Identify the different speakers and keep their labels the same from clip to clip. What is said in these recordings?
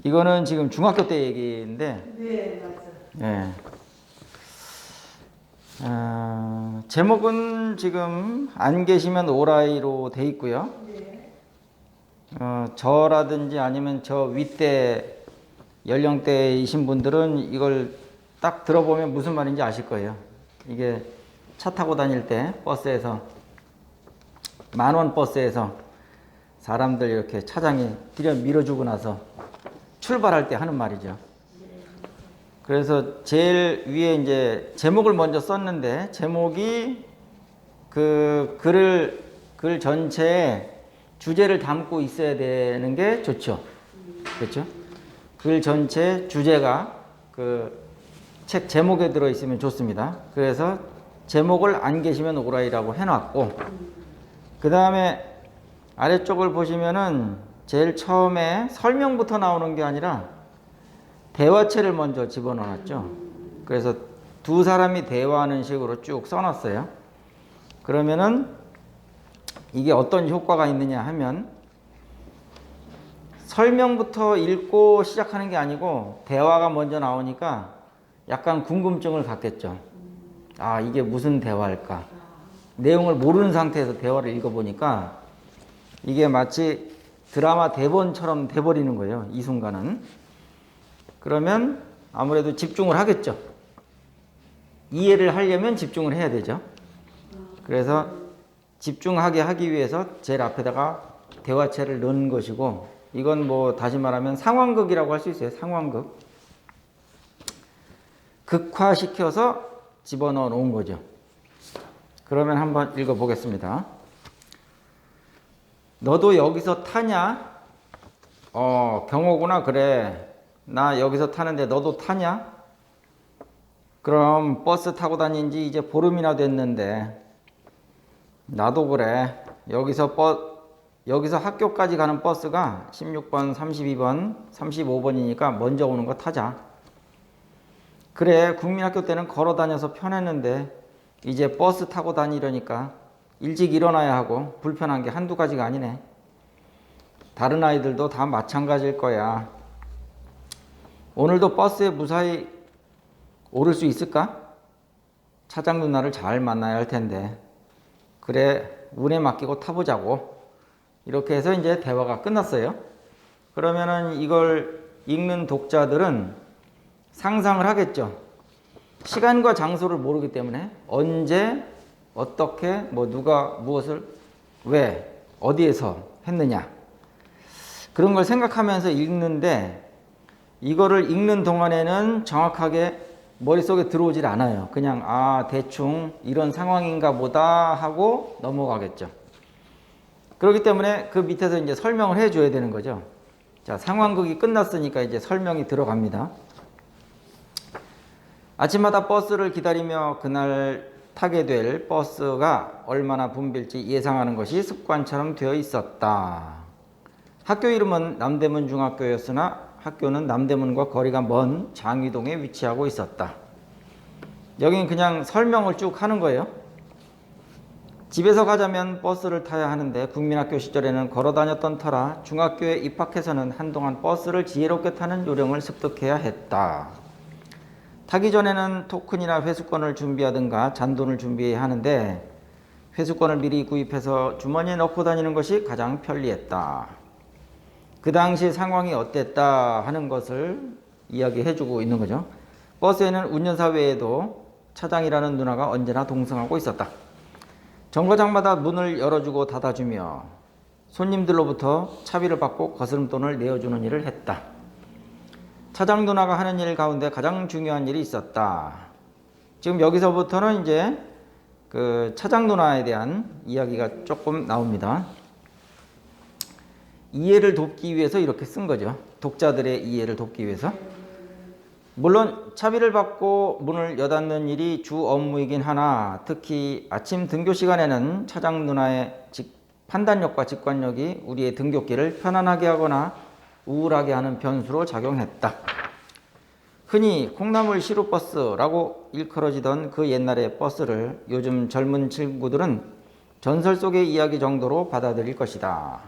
Speaker 1: 이거는 지금 중학교 때 얘기인데,
Speaker 2: 네, 맞아.
Speaker 1: 예. 제목은 지금 안 계시면 오라이로 돼 있고요.
Speaker 2: 네.
Speaker 1: 저라든지 아니면 저 윗대 연령대이신 분들은 이걸 딱 들어보면 무슨 말인지 아실 거예요. 이게 차 타고 다닐 때 버스에서, 만원 버스에서 사람들 이렇게 차장이 들여 밀어주고 나서 출발할 때 하는 말이죠. 그래서 제일 위에 이제 제목을 먼저 썼는데, 제목이 그 글 전체에 주제를 담고 있어야 되는 게 좋죠. 그렇죠? 글 전체 주제가 그 책 제목에 들어 있으면 좋습니다. 그래서 제목을 안 계시면 오라이라고 해놨고, 그 다음에 아래쪽을 보시면은 제일 처음에 설명부터 나오는 게 아니라 대화체를 먼저 집어넣었죠. 그래서 두 사람이 대화하는 식으로 쭉 써놨어요. 그러면은 이게 어떤 효과가 있느냐 하면, 설명부터 읽고 시작하는 게 아니고 대화가 먼저 나오니까 약간 궁금증을 갖겠죠. 아, 이게 무슨 대화일까? 내용을 모르는 상태에서 대화를 읽어보니까 이게 마치 드라마 대본처럼 돼버리는 거예요, 이 순간은. 그러면 아무래도 집중을 하겠죠. 이해를 하려면 집중을 해야 되죠. 그래서 집중하게 하기 위해서 제일 앞에다가 대화체를 넣는 것이고, 이건 뭐 다시 말하면 상황극이라고 할 수 있어요. 상황극. 극화시켜서 집어넣어 놓은 거죠. 그러면 한번 읽어보겠습니다. 너도 여기서 타냐? 경호구나. 그래. 나 여기서 타는데 너도 타냐? 그럼 버스 타고 다닌 지 이제 보름이나 됐는데. 나도 그래. 여기서 학교까지 가는 버스가 16번, 32번, 35번이니까 먼저 오는 거 타자. 그래, 국민학교 때는 걸어 다녀서 편했는데 이제 버스 타고 다니려니까 일찍 일어나야 하고 불편한 게 한두 가지가 아니네. 다른 아이들도 다 마찬가지일 거야. 오늘도 버스에 무사히 오를 수 있을까? 차장 누나를 잘 만나야 할 텐데. 그래, 운에 맡기고 타보자고. 이렇게 해서 이제 대화가 끝났어요. 그러면은 이걸 읽는 독자들은 상상을 하겠죠. 시간과 장소를 모르기 때문에 언제, 어떻게, 뭐 누가 무엇을, 왜, 어디에서 했느냐, 그런 걸 생각하면서 읽는데, 이거를 읽는 동안에는 정확하게 머릿속에 들어오질 않아요. 그냥 대충 이런 상황인가 보다 하고 넘어가겠죠. 그렇기 때문에 그 밑에서 이제 설명을 해줘야 되는 거죠. 자, 상황극이 끝났으니까 이제 설명이 들어갑니다. 아침마다 버스를 기다리며 그날 타게 될 버스가 얼마나 붐빌지 예상하는 것이 습관처럼 되어 있었다. 학교 이름은 남대문 중학교였으나 학교는 남대문과 거리가 먼 장위동에 위치하고 있었다. 여긴 그냥 설명을 쭉 하는 거예요. 집에서 가자면 버스를 타야 하는데 국민학교 시절에는 걸어 다녔던 터라 중학교에 입학해서는 한동안 버스를 지혜롭게 타는 요령을 습득해야 했다. 타기 전에는 토큰이나 회수권을 준비하든가 잔돈을 준비해야 하는데 회수권을 미리 구입해서 주머니에 넣고 다니는 것이 가장 편리했다. 그 당시 상황이 어땠다 하는 것을 이야기해주고 있는 거죠. 버스에는 운전사 외에도 차장이라는 누나가 언제나 동승하고 있었다. 정거장마다 문을 열어주고 닫아주며 손님들로부터 차비를 받고 거스름돈을 내어주는 일을 했다. 차장 누나가 하는 일 가운데 가장 중요한 일이 있었다. 지금 여기서부터는 이제 그 차장 누나에 대한 이야기가 조금 나옵니다. 이해를 돕기 위해서 이렇게 쓴 거죠. 독자들의 이해를 돕기 위해서. 물론 차비를 받고 문을 여닫는 일이 주 업무이긴 하나 특히 아침 등교 시간에는 차장 누나의 판단력과 직관력이 우리의 등굣길을 편안하게 하거나 우울하게 하는 변수로 작용했다. 흔히 콩나물 시루버스라고 일컬어지던 그 옛날의 버스를 요즘 젊은 친구들은 전설 속의 이야기 정도로 받아들일 것이다.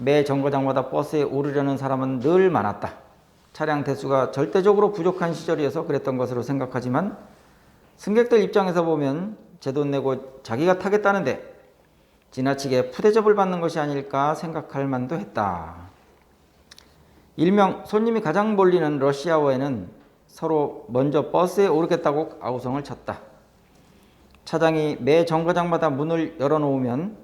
Speaker 1: 매 정거장마다 버스에 오르려는 사람은 늘 많았다. 차량 대수가 절대적으로 부족한 시절이어서 그랬던 것으로 생각하지만 승객들 입장에서 보면 제 돈 내고 자기가 타겠다는데 지나치게 푸대접을 받는 것이 아닐까 생각할 만도 했다. 일명 손님이 가장 몰리는 러시아워에는 서로 먼저 버스에 오르겠다고 아우성을 쳤다. 차장이 매 정거장마다 문을 열어놓으면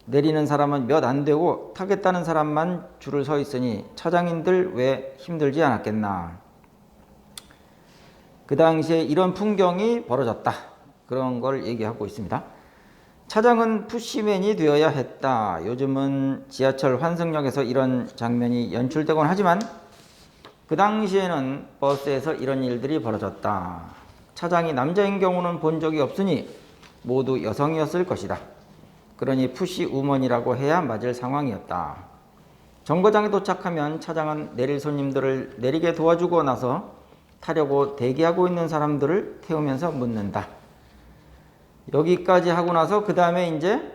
Speaker 1: 내리는 사람은 몇 안 되고 타겠다는 사람만 줄을 서 있으니 차장인들 왜 힘들지 않았겠나. 그 당시에 이런 풍경이 벌어졌다. 그런 걸 얘기하고 있습니다. 차장은 푸시맨이 되어야 했다. 요즘은 지하철 환승역에서 이런 장면이 연출되곤 하지만 그 당시에는 버스에서 이런 일들이 벌어졌다. 차장이 남자인 경우는 본 적이 없으니 모두 여성이었을 것이다. 그러니 푸시 우먼이라고 해야 맞을 상황이었다. 정거장에 도착하면 차장은 내릴 손님들을 내리게 도와주고 나서 타려고 대기하고 있는 사람들을 태우면서 묻는다. 여기까지 하고 나서 그 다음에 이제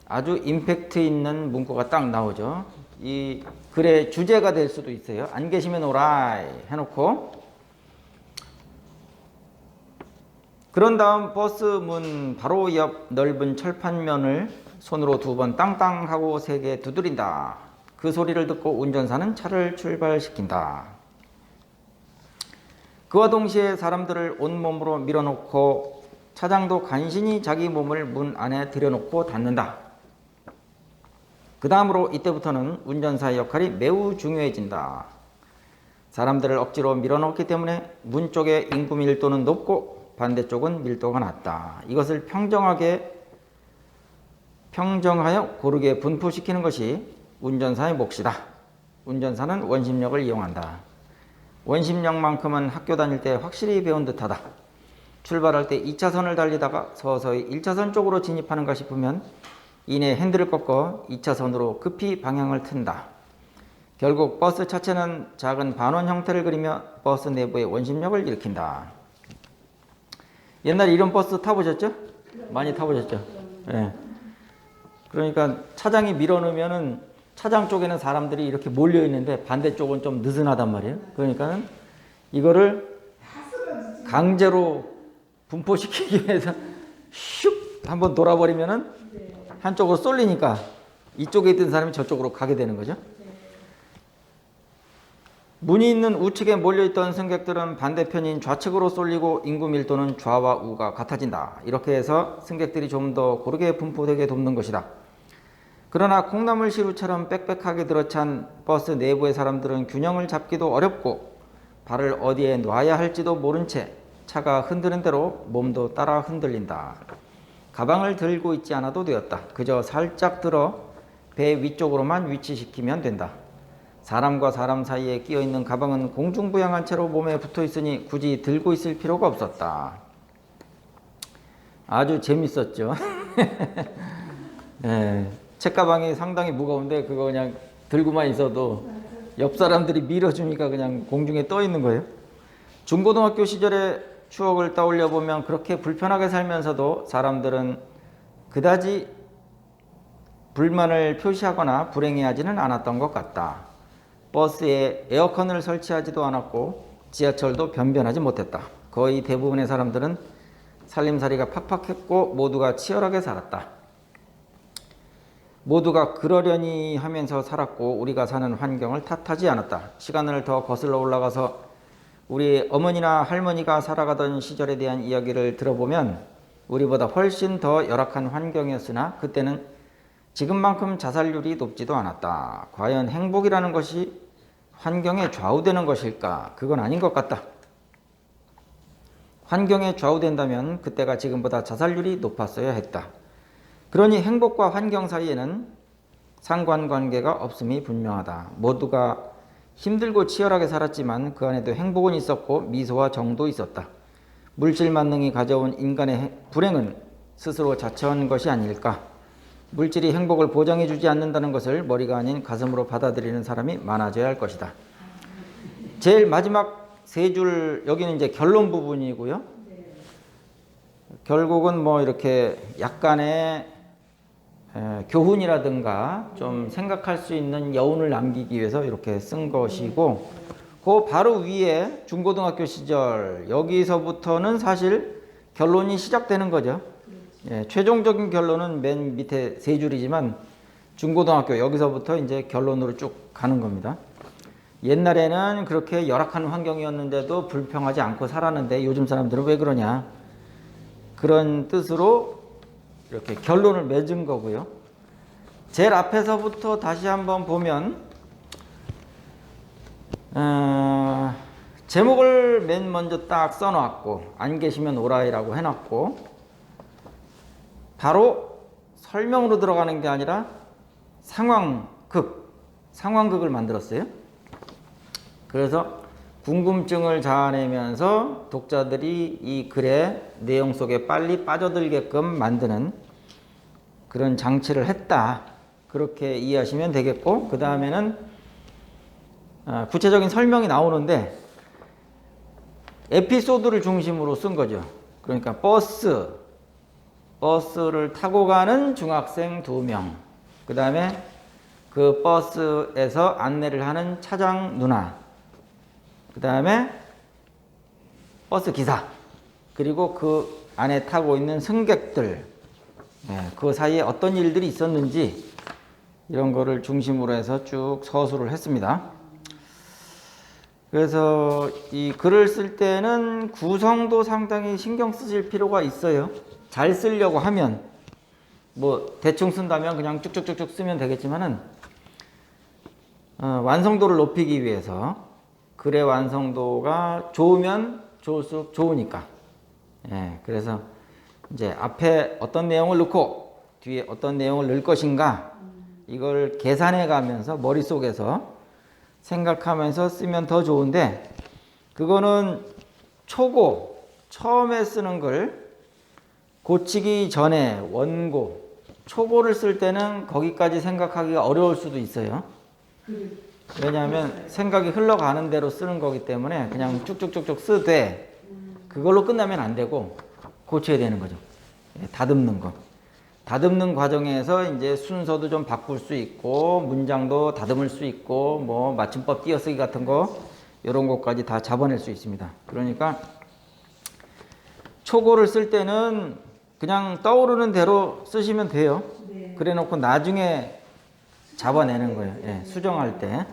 Speaker 1: 아주 임팩트 있는 문구가 딱 나오죠. 이 글의 주제가 될 수도 있어요. 안 계시면 오라이 해놓고 그런 다음 버스 문 바로 옆 넓은 철판면을 손으로 2번 땅땅 하고 3개 두드린다. 그 소리를 듣고 운전사는 차를 출발시킨다. 그와 동시에 사람들을 온몸으로 밀어놓고 차장도 간신히 자기 몸을 문 안에 들여놓고 닫는다. 그 다음으로 이때부터는 운전사의 역할이 매우 중요해진다. 사람들을 억지로 밀어넣기 때문에 문 쪽의 인구 밀도는 높고 반대쪽은 밀도가 낮다. 이것을 평정하여 고르게 분포시키는 것이 운전사의 몫이다. 운전사는 원심력을 이용한다. 원심력만큼은 학교 다닐 때 확실히 배운 듯하다. 출발할 때 2차선을 달리다가 서서히 1차선 쪽으로 진입하는가 싶으면 이내 핸들을 꺾어 2차선으로 급히 방향을 튼다. 결국 버스 차체는 작은 반원 형태를 그리며 버스 내부의 원심력을 일으킨다. 옛날에 이런 버스 타보셨죠? 많이 타보셨죠? 예. 그러니까 차장이 밀어넣으면은 차장 쪽에는 사람들이 이렇게 몰려 있는데 반대쪽은 좀 느슨하단 말이에요. 그러니까는 이거를 강제로 분포시키기 위해서 슉 한번 돌아버리면은 한쪽으로 쏠리니까 이쪽에 있던 사람이 저쪽으로 가게 되는 거죠. 문이 있는 우측에 몰려있던 승객들은 반대편인 좌측으로 쏠리고 인구 밀도는 좌와 우가 같아진다. 이렇게 해서 승객들이 좀 더 고르게 분포되게 돕는 것이다. 그러나 콩나물 시루처럼 빽빽하게 들어찬 버스 내부의 사람들은 균형을 잡기도 어렵고 발을 어디에 놔야 할지도 모른 채 차가 흔드는 대로 몸도 따라 흔들린다. 가방을 들고 있지 않아도 되었다. 그저 살짝 들어 배 위쪽으로만 위치시키면 된다. 사람과 사람 사이에 끼어있는 가방은 공중부양한 채로 몸에 붙어있으니 굳이 들고 있을 필요가 없었다. 아주 재밌었죠. 네, 책가방이 상당히 무거운데 그거 그냥 들고만 있어도 옆 사람들이 밀어주니까 그냥 공중에 떠 있는 거예요. 중고등학교 시절의 추억을 떠올려 보면 그렇게 불편하게 살면서도 사람들은 그다지 불만을 표시하거나 불행해하지는 않았던 것 같다. 버스에 에어컨을 설치하지도 않았고 지하철도 변변하지 못했다. 거의 대부분의 사람들은 살림살이가 팍팍했고 모두가 치열하게 살았다. 모두가 그러려니 하면서 살았고 우리가 사는 환경을 탓하지 않았다. 시간을 더 거슬러 올라가서 우리 어머니나 할머니가 살아가던 시절에 대한 이야기를 들어보면 우리보다 훨씬 더 열악한 환경이었으나 그때는 지금만큼 자살률이 높지도 않았다. 과연 행복이라는 것이 환경에 좌우되는 것일까? 그건 아닌 것 같다. 환경에 좌우된다면 그때가 지금보다 자살률이 높았어야 했다. 그러니 행복과 환경 사이에는 상관관계가 없음이 분명하다. 모두가 힘들고 치열하게 살았지만 그 안에도 행복은 있었고 미소와 정도 있었다. 물질 만능이 가져온 인간의 불행은 스스로 자처한 것이 아닐까. 물질이 행복을 보장해주지 않는다는 것을 머리가 아닌 가슴으로 받아들이는 사람이 많아져야 할 것이다. 제일 마지막 3줄 여기는 이제 결론 부분이고요. 결국은 뭐 이렇게 약간의 교훈이라든가 좀 생각할 수 있는 여운을 남기기 위해서 이렇게 쓴 것이고, 그 바로 위에 중고등학교 시절, 여기서부터는 사실 결론이 시작되는 거죠. 최종적인 결론은 맨 밑에 세 줄이지만 중고등학교 여기서부터 이제 결론으로 쭉 가는 겁니다. 옛날에는 그렇게 열악한 환경이었는데도 불평하지 않고 살았는데 요즘 사람들은 왜 그러냐, 그런 뜻으로 이렇게 결론을 맺은 거고요. 제일 앞에서부터 다시 한번 보면 제목을 맨 먼저 딱 써놨고, 안 계시면 오라이라고 해놨고, 바로 설명으로 들어가는 게 아니라 상황극을 만들었어요. 그래서 궁금증을 자아내면서 독자들이 이 글의 내용 속에 빨리 빠져들게끔 만드는 그런 장치를 했다, 그렇게 이해하시면 되겠고, 그 다음에는 구체적인 설명이 나오는데 에피소드를 중심으로 쓴 거죠. 그러니까 버스를 타고 가는 중학생 2명, 그 다음에 그 버스에서 안내를 하는 차장 누나, 그 다음에 버스 기사, 그리고 그 안에 타고 있는 승객들, 그 사이에 어떤 일들이 있었는지 이런 거를 중심으로 해서 쭉 서술을 했습니다. 그래서 이 글을 쓸 때는 구성도 상당히 신경 쓰실 필요가 있어요. 잘 쓰려고 하면 뭐 대충 쓴다면 그냥 쭉쭉쭉쭉 쓰면 되겠지만은 완성도를 높이기 위해서, 글의 완성도가 좋으면 좋을수록 좋으니까, 그래서 이제 앞에 어떤 내용을 넣고 뒤에 어떤 내용을 넣을 것인가, 이걸 계산해 가면서 머릿속에서 생각하면서 쓰면 더 좋은데, 그거는 초고, 처음에 쓰는 걸 고치기 전에 원고, 초고를 쓸 때는 거기까지 생각하기가 어려울 수도 있어요. 왜냐하면 생각이 흘러가는 대로 쓰는 거기 때문에 그냥 쭉쭉쭉쭉 쓰되 그걸로 끝나면 안 되고 고쳐야 되는 거죠. 다듬는 거. 다듬는 과정에서 이제 순서도 좀 바꿀 수 있고, 문장도 다듬을 수 있고, 뭐 맞춤법 띄어쓰기 같은 거, 이런 것까지 다 잡아낼 수 있습니다. 그러니까 초고를 쓸 때는 그냥 떠오르는 대로 쓰시면 돼요. 그래 놓고 나중에 잡아내는 거예요. 수정할 때.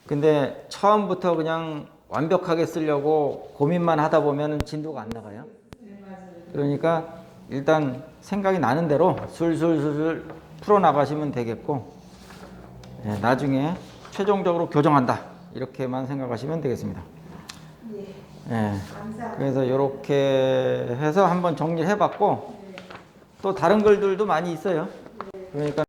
Speaker 1: 근데 처음부터 그냥 완벽하게 쓰려고 고민만 하다 보면 진도가 안 나가요. 그러니까 일단 생각이 나는 대로 술술술술 풀어나가시면 되겠고, 나중에 최종적으로 교정한다, 이렇게만 생각하시면 되겠습니다. 그래서 이렇게 해서 한번 정리를 해봤고, 또 다른 글들도 많이 있어요. 그러니까